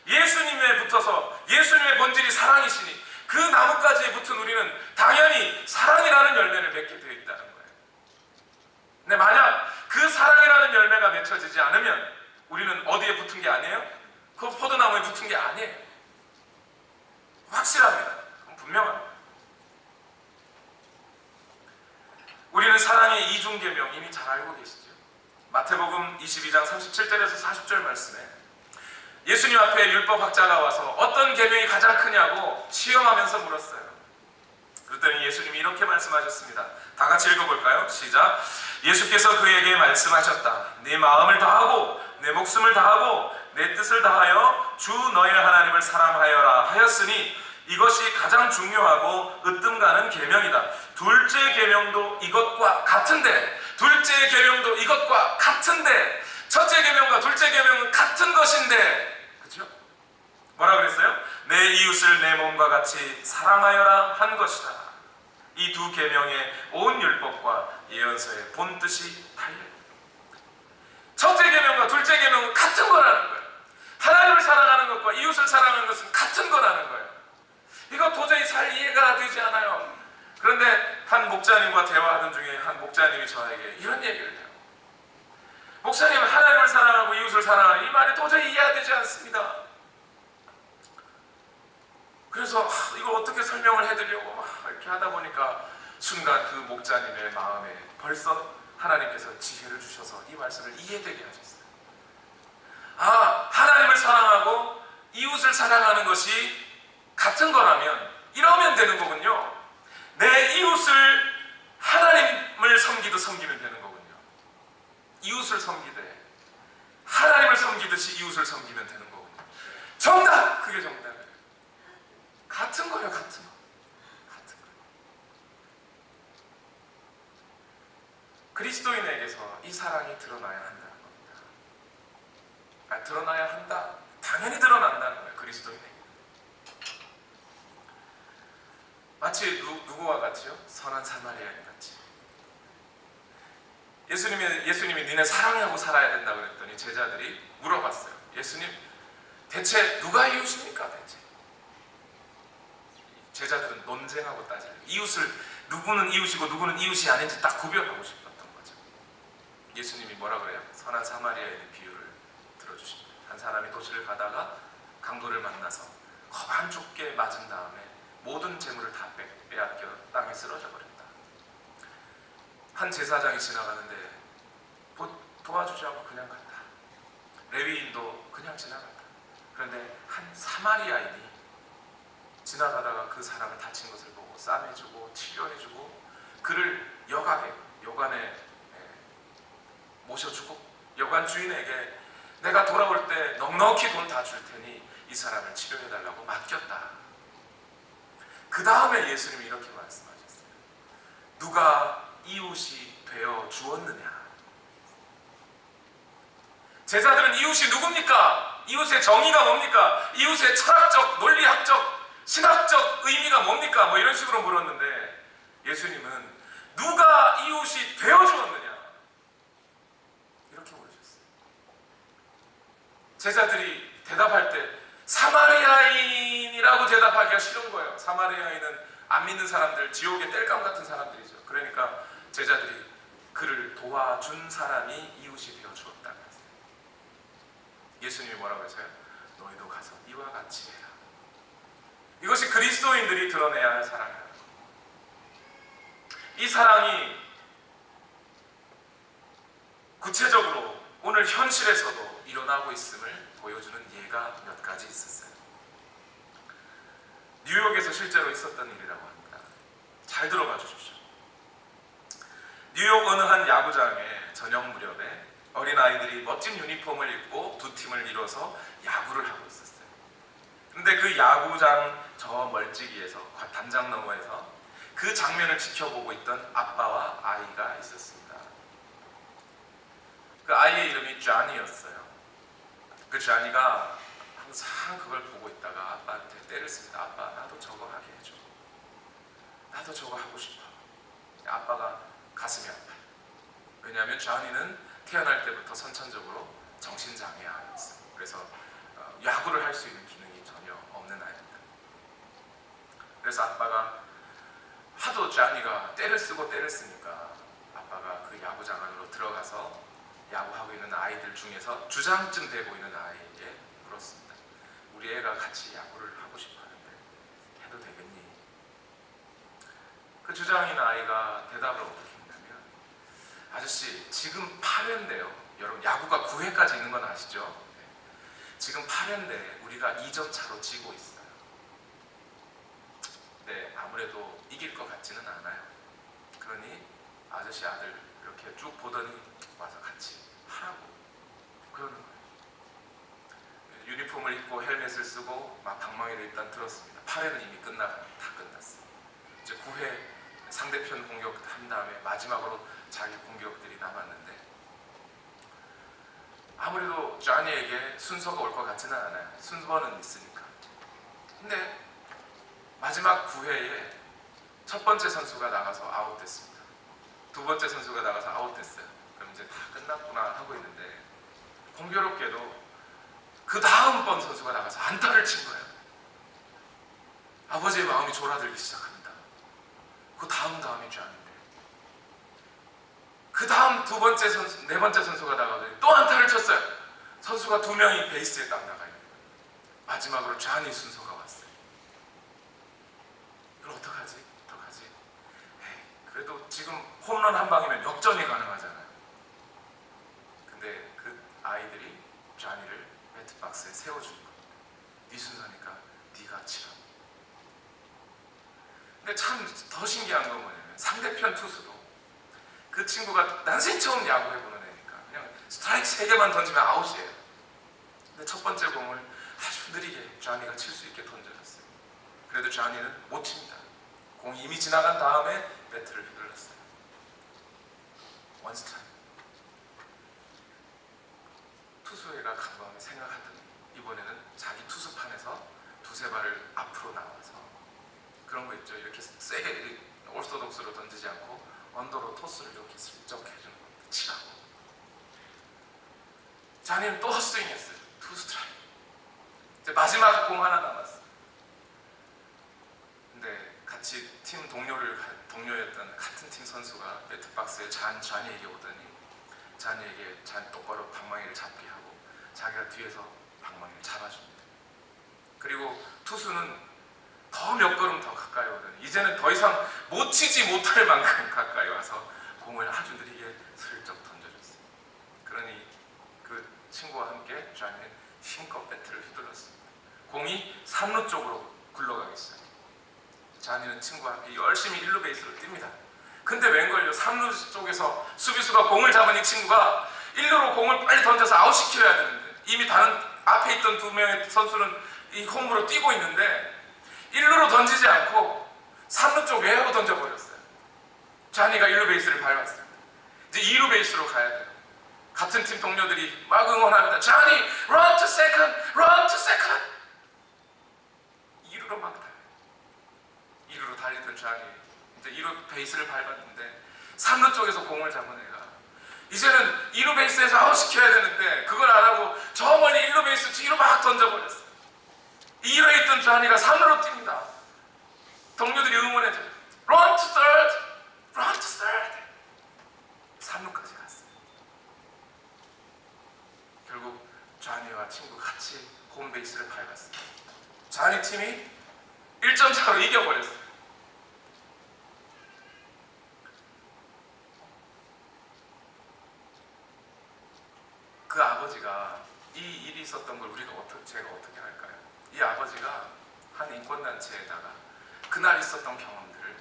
예수님에 붙어서, 예수님의 본질이 사랑이시니 그 나뭇가지에 붙은 우리는 당연히 사랑이라는 열매를 맺게 되어 있다는 거예요. 근데 만약 그 사랑이라는 열매가 맺혀지지 않으면 우리는 어디에 붙은 게 아니에요? 그 포도나무에 붙은 게 아니에요. 확실합니다. 분명합니다. 우리는 사랑의 이중계명 이미 잘 알고 계시죠? 마태복음 22장 37절에서 40절 말씀에 예수님 앞에 율법학자가 와서 어떤 계명이 가장 크냐고 시험하면서 물었어요. 그랬더니 예수님이 이렇게 말씀하셨습니다. 다 같이 읽어볼까요? 시작. 예수께서 그에게 말씀하셨다. 네 마음을 다하고 내 목숨을 다하고 내 뜻을 다하여 주 너의 하나님을 사랑하여라 하였으니 이것이 가장 중요하고 으뜸 가는 계명이다. 둘째 계명도 이것과 같은데, 둘째 계명도 이것과 같은데, 첫째 계명과 둘째 계명은 같은 것인데, 그렇죠? 뭐라 그랬어요? 내 이웃을 내 몸과 같이 사랑하여라 한 것이다. 이 두 계명의 온 율법과 예언서의 본 뜻이 달려. 첫째 계명과 둘째 계명은 같은 거라는 거예요. 하나님을 사랑하는 것과 이웃을 사랑하는 것은 같은 거라는 거예요. 이거 도저히 잘 이해가 되지 않아요. 그런데 한 목자님과 대화하던 중에 한 목자님이 저에게 이런 얘기를 해요. 목사님, 하나님을 사랑하고 이웃을 사랑하는 이 말이 도저히 이해가 되지 않습니다. 그래서 이걸 어떻게 설명을 해드리려고 이렇게 하다 보니까 순간 그 목자님의 마음에 벌써 하나님께서 지혜를 주셔서 이 말씀을 이해되게 하셨어요. 아, 하나님을 사랑하고 이웃을 사랑하는 것이 같은 거라면 이러면 되는 거군요. 내 이웃을 하나님을 섬기듯 섬기면 되는 거군요. 이웃을 섬기되 하나님을 섬기듯이 이웃을 섬기면 되는 거군요. 정답! 그게 정답이에요. 같은 거예요. 같은 거. 같은 거. 그리스도인에게서 이 사랑이 드러나야 한다는 겁니다. 드러나야 한다. 당연히 드러난다는 거예요. 그리스도인에게. 마치 누구와 같이요? 선한 사마리아인 같이. 예수님이 니네 사랑하고 살아야 된다 그랬더니 제자들이 물어봤어요. 예수님, 대체 누가 이웃입니까? 대체. 제자들은 논쟁하고 따져요. 이웃을, 누구는 이웃이고 누구는 이웃이 아닌지 딱 구별하고 싶었던 거죠. 예수님이 뭐라 그래요? 선한 사마리아인의 비유를 들어주십니다. 한 사람이 도시를 가다가 강도를 만나서 겁 한 좁게 맞은 다음에 모든 재물을 다 빼앗겨 땅에 쓰러져 버렸다. 한 제사장이 지나가는데 도와주지 않고 그냥 갔다. 레위인도 그냥 지나갔다. 그런데 한 사마리아인이 지나가다가 그 사람을 다친 것을 보고 싸매주고 치료해주고 그를 여관에 모셔주고 여관 주인에게 내가 돌아올 때 넉넉히 돈 다 줄 테니 이 사람을 치료해달라고 맡겼다. 그 다음에 예수님이 이렇게 말씀하셨어요. 누가 이웃이 되어 주었느냐? 제자들은 이웃이 누굽니까? 이웃의 정의가 뭡니까? 이웃의 철학적, 논리학적, 신학적 의미가 뭡니까? 뭐 이런 식으로 물었는데 예수님은 누가 이웃이 되어 주었느냐? 이렇게 물으셨어요. 제자들이 대답할 때 사마리아인이라고 대답하기가 싫은 거예요. 사마리아인은 안 믿는 사람들, 지옥의 땔감 같은 사람들이죠. 그러니까 제자들이 그를 도와준 사람이 이웃이 되어 주었다는 거예요. 예수님이 뭐라고 했어요? 너희도 가서 이와 같이 해라. 이것이 그리스도인들이 드러내야 할 사랑이에요. 이 사랑이 구체적으로 오늘 현실에서도 일어나고 있음을 보여주는 예가 몇 가지 있었어요. 뉴욕에서 실제로 있었던 일이라고 합니다. 잘 들어봐 주십시오. 뉴욕 어느 한 야구장에 저녁 무렵에 어린아이들이 멋진 유니폼을 입고 두 팀을 이뤄서 야구를 하고 있었어요. 그런데 그 야구장 저 멀찍이에서 담장 너머에서 그 장면을 지켜보고 있던 아빠와 아이가 있었습니다. 그 아이의 이름이 쟈니였어요. 그 쟈니가 항상 그걸 보고 있다가 아빠한테 떼를 씁니다. 아빠, 나도 저거 하게 해줘. 나도 저거 하고 싶어. 아빠가 가슴이 아파요. 왜냐하면 쟈니는 태어날 때부터 선천적으로 정신장애아였어요. 그래서 야구를 할 수 있는 기능이 전혀 없는 아이입니다. 그래서 아빠가 하도 쟈니가 떼를 쓰고 떼를 쓰니까 아빠가 그 야구장 안으로 들어가서 야구하고 있는 아이들 중에서 주장쯤 돼 보이는 아이에게 물었습니다. 우리 애가 같이 야구를 하고 싶어 하는데 해도 되겠니? 그 주장인 아이가 대답을 어떻게 했냐면, 아저씨 지금 8회인데요. 여러분 야구가 9회까지 있는 건 아시죠? 지금 8회인데 우리가 2점 차로 지고 있어요. 네, 아무래도 이길 것 같지는 않아요. 그러니 아저씨 아들 이렇게 쭉 보더니 와서 같이 하라고 그러는 거예요. 유니폼을 입고 헬멧을 쓰고 막 방망이를 일단 들었습니다. 8회는 이미 다 끝났어요. 이제 9회 상대편 공격한 다음에 마지막으로 자기 공격들이 남았는데 아무래도 쟈니에게 순서가 올 것 같지는 않아요. 순서는 있으니까. 근데 마지막 9회에 첫 번째 선수가 나가서 아웃됐습니다. 두 번째 선수가 나가서 아웃됐어요. 그럼 이제 다 끝났구나 하고 있는데 공교롭게도 그 다음번 선수가 나가서 안타를 친 거예요. 아버지의 마음이 졸아들기 시작합니다. 그 다음이 쟈니인데 그 다음 두 번째 선수, 네 번째 선수가 나가더니 또 안타를 쳤어요. 선수가 두 명이 베이스에 딱 나가 있는 거예요. 마지막으로 쟈니 순서가 왔어요. 이걸 어떡하지? 그래도 지금 홈런 한 방이면 역전이 가능하잖아요. 근데 그 아이들이 쟈니를 배트박스에 세워주는 겁니다. 네 순서니까 네가 치라. 근데 참 더 신기한 건 뭐냐면 상대편 투수도 그 친구가 난생 처음 야구해보는 애니까 그냥 스트라이크 3개만 던지면 아웃이에요. 근데 첫 번째 공을 아주 느리게 쟈니가 칠 수 있게 던져줬어요. 그래도 쟈니는 못 칩니다. 공이 이미 지나간 다음에 배트를 휘둘렀어요. 원스트라이크. 투수애가 간밤에 생각하더니 이번에는 자기 투수판에서 두세 발을 앞으로 나와서 그런 거 있죠. 이렇게 세게 오르소독스로 던지지 않고 언더로 토스를 이렇게 슬쩍 해주는 겁니다. 치라고. 쟈니는 또 헛스윙했어요. 투 스트라이크. 이제 마지막 공 하나 남았어요. 근데 같이 팀 동료였던 같은 팀 선수가 배트박스에 쟈니에게 오더니 쟈니에게 똑바로 방망이를 잡게 하고 자기가 뒤에서 방망이를 잡아줍니다. 그리고 투수는 더 몇 걸음 더 가까이 오더니 이제는 더 이상 못 치지 못할 만큼 가까이 와서 공을 아주 느리게 슬쩍 던져줬어요. 그러니 그 친구와 함께 쟈니는 힘껏 배트를 휘둘렀습니다. 공이 3루 쪽으로 굴러가기 시작해요. 쟈니는 친구와 함께 열심히 1루 베이스로 뜁니다. 근데 웬걸요, 3루 쪽에서 수비수가 공을 잡은 이 친구가 1루로 공을 빨리 던져서 아웃시켜야 되는데 이미 다른 앞에 있던 두 명의 선수는 이 홈으로 뛰고 있는데 1루로 던지지 않고 3루 쪽 외야로 던져버렸어요. 쟈니가 1루 베이스를 밟았습니다. 이제 2루 베이스로 가야 돼요. 같은 팀 동료들이 막 응원합니다. 쟈니, run to second, run to second. 2루로 막 달려요. 2루로 달리던 쟈니 이제 2루 베이스를 밟았는데 3루 쪽에서 공을 잡은 애가 이제는 2루 베이스에서 아웃시켜야 되는데 그걸 안 하고 저 멀리 1루 베이스 뒤로 막 던져버렸어요. 2루에 있던 쟈니가 3루로 뜁니다. 동료들이 응원해줘요. Run to third! Run to third! 3루까지 갔어요. 결국 좌니와 친구가 같이 홈베이스를 밟았어요. 좌니 팀이 1점 차로 이겨버렸어요. 그 아버지가 이 일이 있었던 걸 제가 어떻게 할까요? 이 아버지가 한 인권단체에다가 그날 있었던 경험들을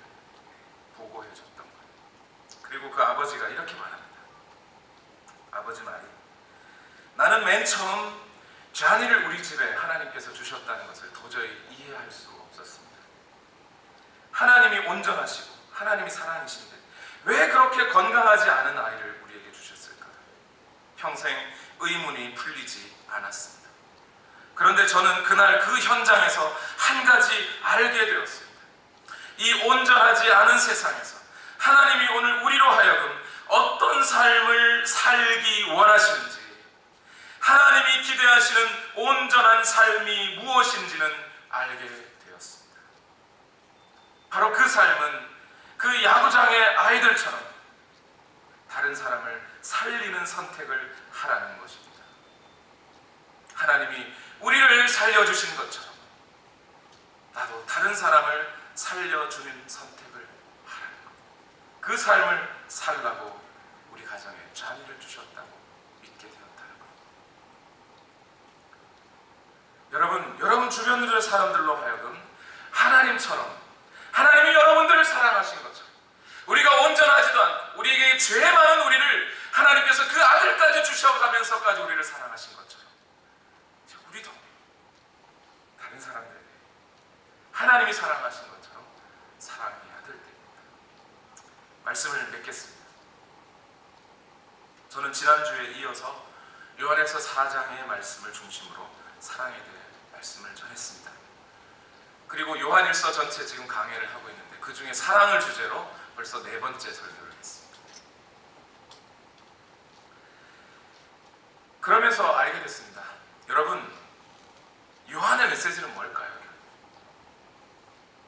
보고해 줬던 거예요. 그리고 그 아버지가 이렇게 말합니다. 아버지 말이, 나는 맨 처음 쟈니를 우리 집에 하나님께서 주셨다는 것을 도저히 이해할 수 없었습니다. 하나님이 온전하시고 하나님이 사랑이신데 왜 그렇게 건강하지 않은 아이를 우리에게 주셨을까? 평생 의문이 풀리지 않았습니다. 그런데 저는 그날 그 현장에서 한 가지 알게 되었습니다. 이 온전하지 않은 세상에서 하나님이 오늘 우리로 하여금 어떤 삶을 살기 원하시는지, 하나님이 기대하시는 온전한 삶이 무엇인지는 알게 되었습니다. 바로 그 삶은 그 야구장의 아이들처럼 다른 사람을 살리는 선택을 하라는 것입니다. 하나님이 우리를 살려주신 것처럼 나도 다른 사람을 살려주는 선택을 하라는 것. 그 삶을 살라고 우리 가정에 쟈니를 주셨다고 믿게 되었다는 것. 여러분 주변의 사람들로 하여금 하나님처럼, 하나님이 여러분들을 사랑하신 것처럼, 우리가 온전하지도 않고 우리에게 죄 많은 우리를 하나님께서 그 아들까지 주셔가면서까지 우리를 사랑하신 것처럼 우리도 다른 사람들에게 하나님이 사랑하신 것처럼 사랑해야 될 때입니다. 말씀을 맺겠습니다. 저는 지난주에 이어서 요한일서 4장의 말씀을 중심으로 사랑에 대해 말씀을 전했습니다. 그리고 요한일서 전체 지금 강해를 하고 있는데 그 중에 사랑을 주제로 벌써 4번째 설교를 했습니다. 그러면서 알게 됐습니다. 여러분, 요한의 메시지는 뭘까요?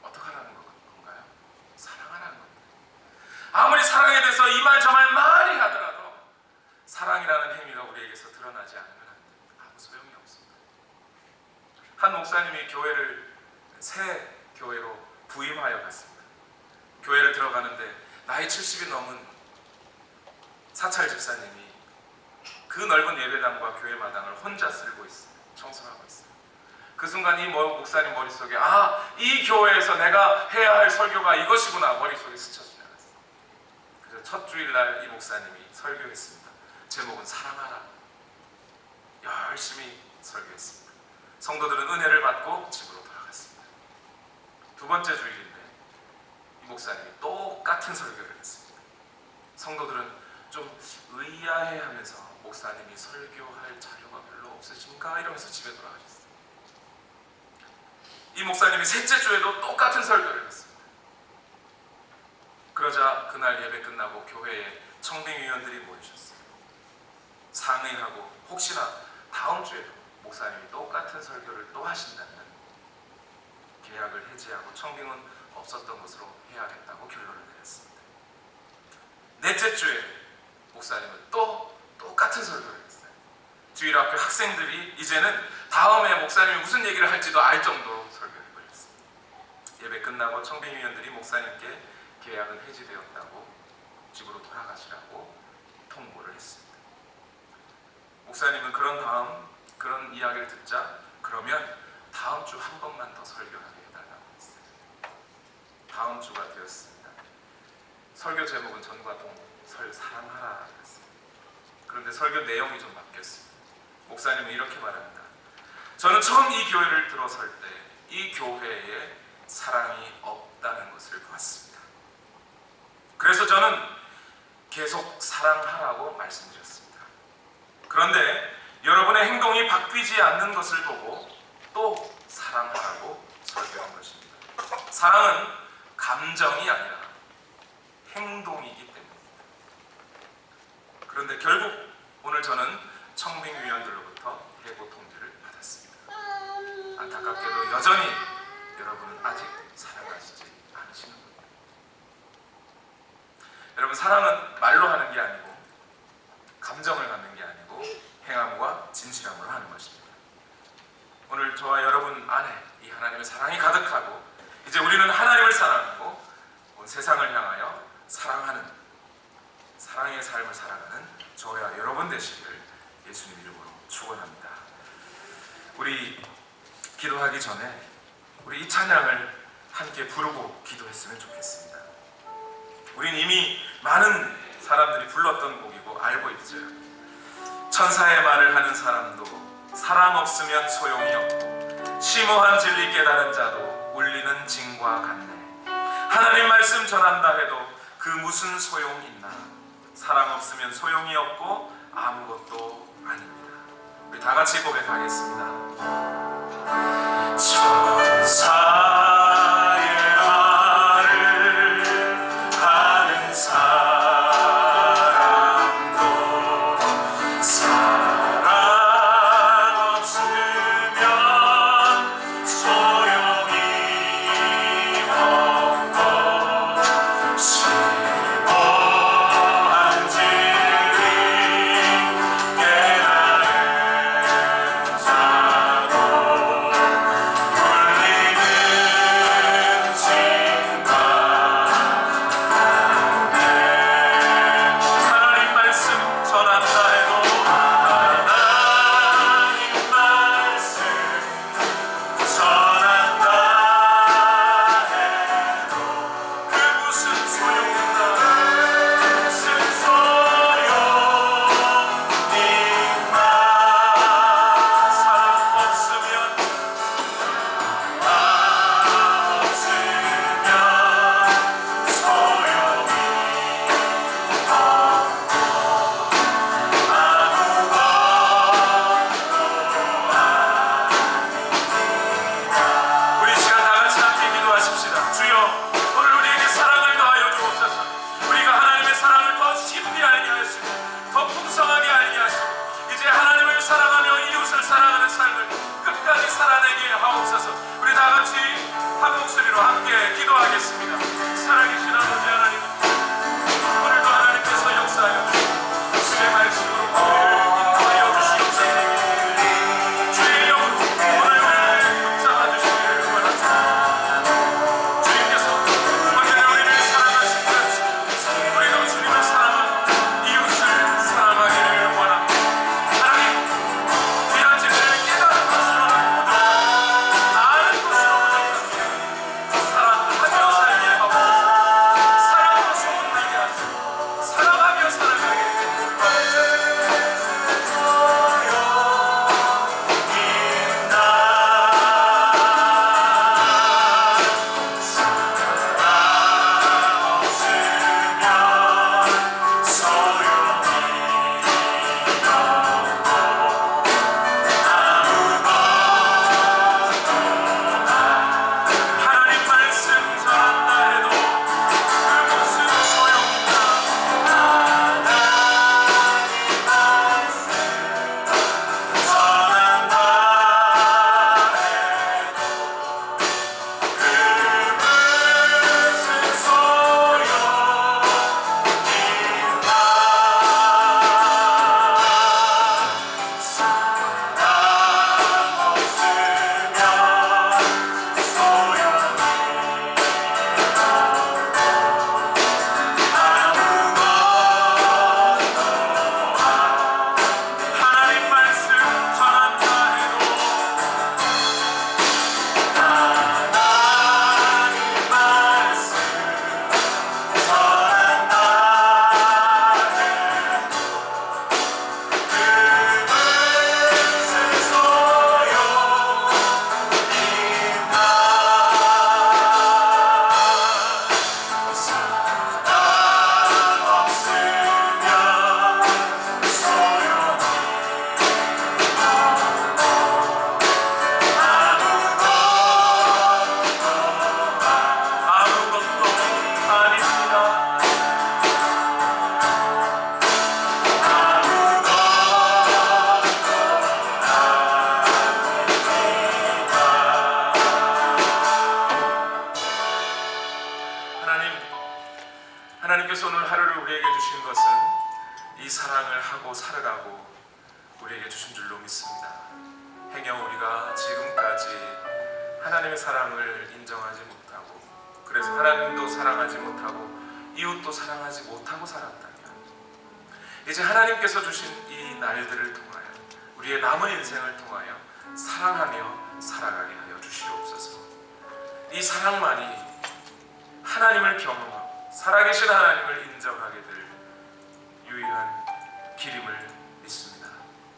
어떻게 하라는 건가요? 사랑하라는 겁니다. 아무리 사랑에 대해서 이 말 저 말 많이 하더라도 사랑이라는 행위가 우리에게서 드러나지 않으면 안 됩니다. 아무 소용이 없습니다. 한 목사님이 교회를 새 교회로 부임하여 갔습니다. 교회를 들어가는데 나이 70이 넘은 사찰 집사님이 그 넓은 예배당과 교회 마당을 혼자 쓸고 있어요. 청소하고 있어요. 그 순간 이 목사님 머릿속에 이 교회에서 내가 해야 할 설교가 이것이구나 머릿속에 스쳐 지나갔어요. 그래서 첫 주일날 이 목사님이 설교했습니다. 제목은 사랑하라. 열심히 설교했습니다. 성도들은 은혜를 받고 집으로 돌아갔습니다. 두 번째 주일인데 이 목사님이 똑같은 설교를 했습니다. 성도들은 좀 의아해하면서 목사님이 설교할 자료가 별로 없으신가 이러면서 집에 돌아가셨어요. 이 목사님이 셋째 주에도 똑같은 설교를 했습니다. 그러자 그날 예배 끝나고 교회에 청빙위원들이 모이셨어요. 상의하고 혹시나 다음 주에도 목사님이 똑같은 설교를 또 하신다면 계약을 해지하고 청빙은 없었던 것으로 해야겠다고 결론을 내렸습니다. 넷째 주에 목사님은 또 똑같은 설교를 했어요. 주일학교 학생들이 이제는 다음에 목사님이 무슨 얘기를 할지도 알 정도로 설교를 해버렸습니다. 예배 끝나고 청빙위원들이 목사님께 계약은 해지되었다고 집으로 돌아가시라고 통보를 했습니다. 목사님은 그런 이야기를 듣자 그러면 다음 주 한 번만 더 설교하게 해달라고 했어요. 다음 주가 되었습니다. 설교 제목은 전과 사랑하라 였습니다. 그런데 설교 내용이 좀 바뀌었습니다. 목사님은 이렇게 말합니다. 저는 처음 이 교회를 들어설 때 이 교회에 사랑이 없다는 것을 보았습니다. 그래서 저는 계속 사랑하라고 말씀드렸습니다. 그런데 여러분의 행동이 바뀌지 않는 것을 보고 또 사랑하라고 설교한 것입니다. 사랑은 감정이 아니라 행동이기 때문입니다. 그런데 결국 오늘 저는 청빙위원들로부터 해고 통지를 받았습니다. 안타깝게도 여전히 여러분은 아직 사랑하시지 하시는 겁니다. 여러분, 사랑은 말로 하는 게 아니고 감정을 갖는 게 아니고 행함과 진실함으로 하는 것입니다. 오늘 저와 여러분 안에 이 하나님의 사랑이 가득하고 이제 우리는 하나님을 사랑하고 온 세상을 향하여 사랑하는 사랑의 삶을 살아가는 저와 여러분 되시기를 예수님 이름으로 축원합니다. 우리 기도하기 전에 우리 이 찬양을 함께 부르고 기도했으면 좋겠습니다. 우린 이미 많은 사람들이 불렀던 곡이고 알고 있어요. 천사의 말을 하는 사람도 사랑 없으면 소용이 없고 심오한 진리 깨달은 자도 울리는 징과 같네. 하나님 말씀 전한다 해도 그 무슨 소용이 있나. 사랑 없으면 소용이 없고 아무것도 아닙니다. 우리 다 같이 고백하겠습니다. 천사의 말을 하는 사람도 사랑 없으면 소용이 없고 심오한 진리 깨달은 자도 울리는 것은 이 사랑을 하고 살으라고 우리에게 주신 줄로 믿습니다. 행여 우리가 지금까지 하나님의 사랑을 인정하지 못하고, 그래서 하나님도 사랑하지 못하고 이웃도 사랑하지 못하고 살았다면, 이제 하나님께서 주신 이 날들을 통하여, 우리의 남은 인생을 통하여 사랑하며 살아가게 하여 주시옵소서. 이 사랑만이 하나님을 경험하고 살아계신 하나님을 인정하게 될 유일한 길임을 믿습니다.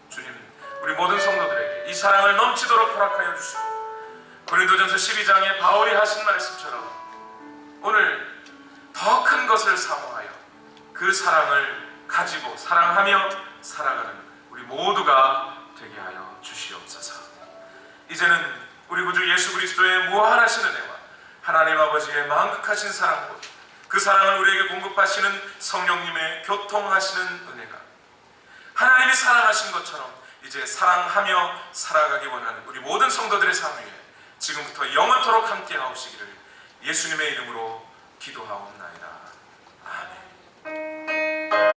주님, 우리 모든 성도들에게 이 사랑을 넘치도록 허락하여 주시고, 고린도전서 12장에 바울이 하신 말씀처럼 오늘 더 큰 것을 사모하여 그 사랑을 가지고 사랑하며 살아가는 우리 모두가 되게 하여 주시옵소서. 이제는 우리 구주 예수 그리스도의 무한하신 은혜와 하나님 아버지의 만극하신 사랑과 그 사랑을 우리에게 공급하시는 성령님의 교통하시는 은혜가 하나님이 사랑하신 것처럼 이제 사랑하며 살아가기 원하는 우리 모든 성도들의 삶 위에 지금부터 영원토록 함께 하옵시기를 예수님의 이름으로 기도하옵나이다.